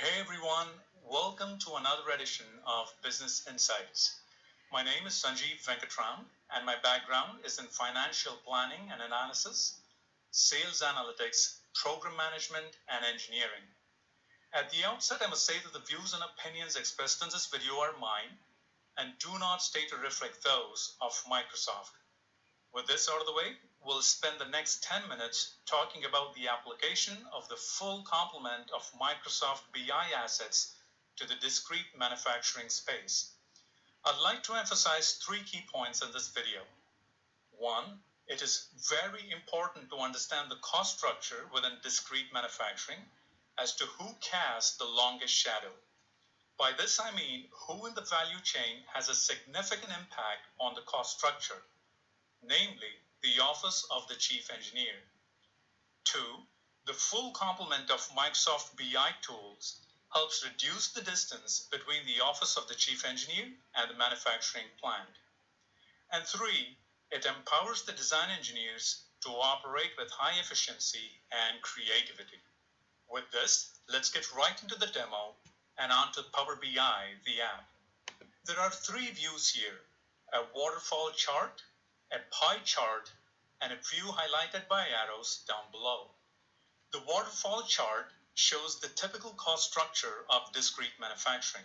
Hey everyone, welcome to another edition of Business Insights. My name is Sanjeev Venkatram and my background is in financial planning and analysis, sales analytics, program management, and engineering. At the outset, I must say that the views and opinions expressed in this video are mine and do not state or reflect those of Microsoft. With this out of the way, we'll spend the next 10 minutes talking about the application of the full complement of Microsoft BI assets to the discrete manufacturing space. I'd like to emphasize three key points in this video. One, it is very important to understand the cost structure within discrete manufacturing as to who casts the longest shadow. By this I mean who in the value chain has a significant impact on the cost structure, namely the Office of the Chief Engineer. Two, the full complement of Microsoft BI tools helps reduce the distance between the Office of the Chief Engineer and the manufacturing plant. And three, it empowers the design engineers to operate with high efficiency and creativity. With this, let's get right into the demo and onto Power BI, the app. There are three views here: a waterfall chart, a pie chart, and a view highlighted by arrows down below. The waterfall chart shows the typical cost structure of discrete manufacturing.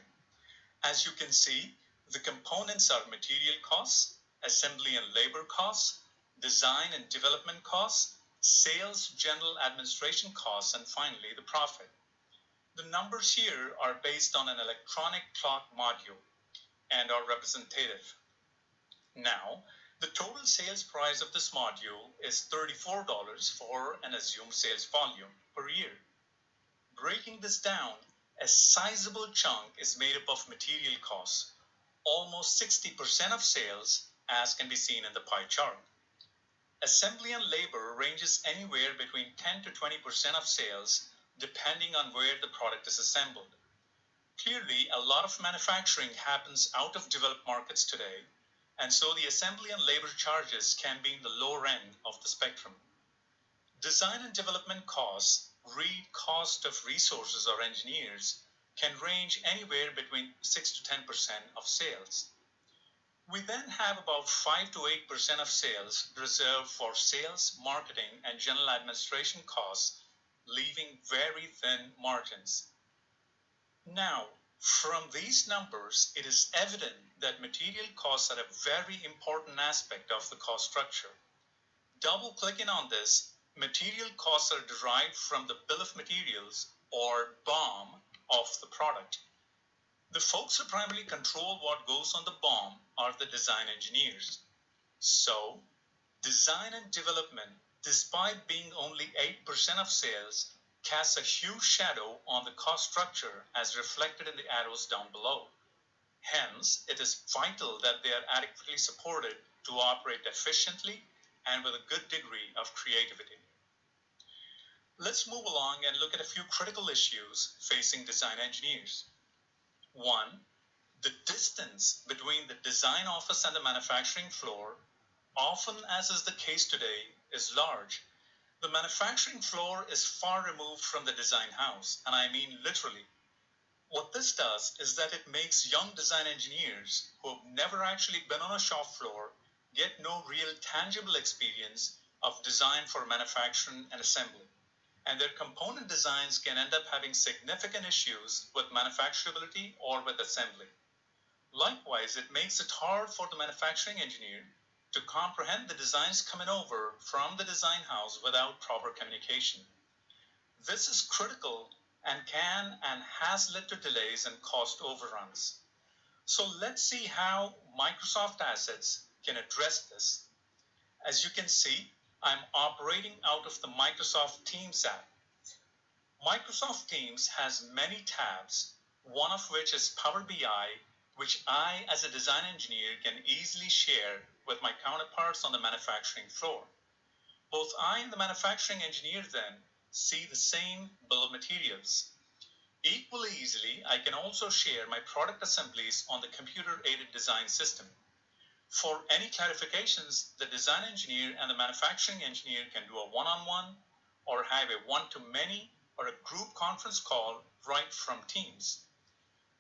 As you can see, the components are material costs, assembly and labor costs, design and development costs, sales, general administration costs, and finally the profit. The numbers here are based on an electronic clock module and are representative. Now, the total sales price of this module is $34 for an assumed sales volume per year. Breaking this down, a sizable chunk is made up of material costs, almost 60% of sales, as can be seen in the pie chart. Assembly and labor ranges anywhere between 10 to 20% of sales, depending on where the product is assembled. Clearly, a lot of manufacturing happens out of developed markets today, and so the assembly and labor charges can be in the lower end of the spectrum. Design and development costs, read cost of resources or engineers, can range anywhere between 6 to 10% of sales. We then have about 5 to 8% of sales reserved for sales, marketing, and general administration costs, leaving very thin margins. Now, from these numbers, it is evident that material costs are a very important aspect of the cost structure. Double-clicking on this, material costs are derived from the bill of materials, or BOM, of the product. The folks who primarily control what goes on the BOM are the design engineers. So, design and development, despite being only 8% of sales, casts a huge shadow on the cost structure as reflected in the arrows down below. Hence, it is vital that they are adequately supported to operate efficiently and with a good degree of creativity. Let's move along and look at a few critical issues facing design engineers. One, the distance between the design office and the manufacturing floor, often as is the case today, is large. The manufacturing floor is far removed from the design house, and I mean literally. What this does is that it makes young design engineers who have never actually been on a shop floor get no real tangible experience of design for manufacturing and assembly, and their component designs can end up having significant issues with manufacturability or with assembly. Likewise, it makes it hard for the manufacturing engineer to comprehend the designs coming over from the design house without proper communication. This is critical and can and has led to delays and cost overruns. So let's see how Microsoft assets can address this. As you can see, I'm operating out of the Microsoft Teams app. Microsoft Teams has many tabs, one of which is Power BI, which I, as a design engineer, can easily share with my counterparts on the manufacturing floor. Both I and the manufacturing engineer then see the same bill of materials. Equally easily, I can also share my product assemblies on the computer-aided design system. For any clarifications, the design engineer and the manufacturing engineer can do a one-on-one or have a one-to-many or a group conference call right from Teams.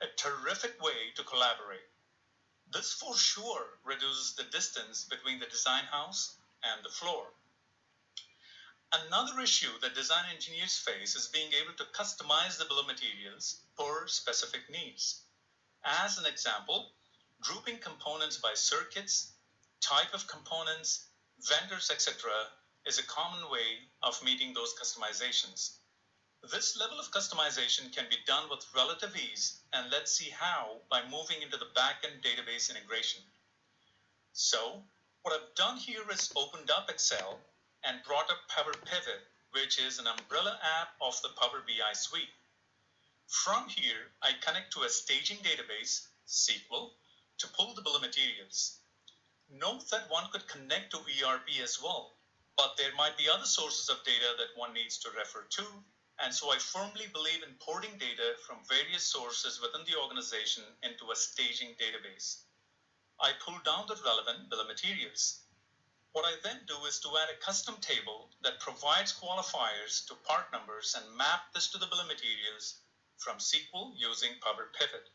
A terrific way to collaborate. This for sure reduces the distance between the design house and the floor. Another issue that design engineers face is being able to customize the bill of materials per specific needs. As an example, grouping components by circuits, type of components, vendors, etc. is a common way of meeting those customizations. This level of customization can be done with relative ease, and let's see how by moving into the backend database integration. So, what I've done here is opened up Excel and brought up Power Pivot, which is an umbrella app of the Power BI suite. From here, I connect to a staging database, SQL, to pull the bill of materials. Note that one could connect to ERP as well, but there might be other sources of data that one needs to refer to, and so I firmly believe in porting data from various sources within the organization into a staging database. I pull down the relevant bill of materials. What I then do is to add a custom table that provides qualifiers to part numbers and map this to the bill of materials from SQL using Power Pivot.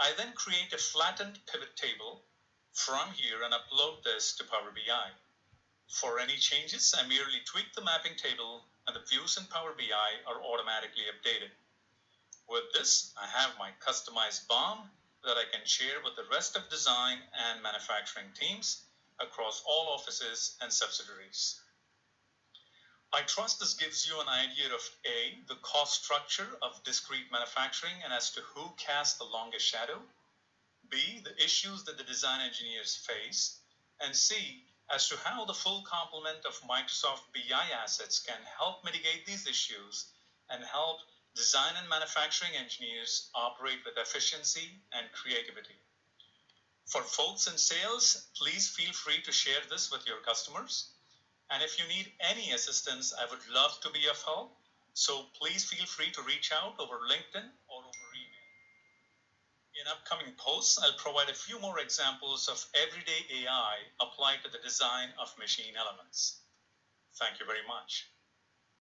I then create a flattened pivot table from here and upload this to Power BI. For any changes, I merely tweak the mapping table and the views in Power BI are automatically updated. With this, I have my customized BOM that I can share with the rest of design and manufacturing teams across all offices and subsidiaries. I trust this gives you an idea of A, the cost structure of discrete manufacturing and as to who casts the longest shadow, B, the issues that the design engineers face, and C, as to how the full complement of Microsoft BI assets can help mitigate these issues and help design and manufacturing engineers operate with efficiency and creativity. For folks in sales, please feel free to share this with your customers. And if you need any assistance, I would love to be of help. So please feel free to reach out over LinkedIn or over email. In upcoming posts, I'll provide a few more examples of everyday AI applied to the design of machine elements. Thank you very much.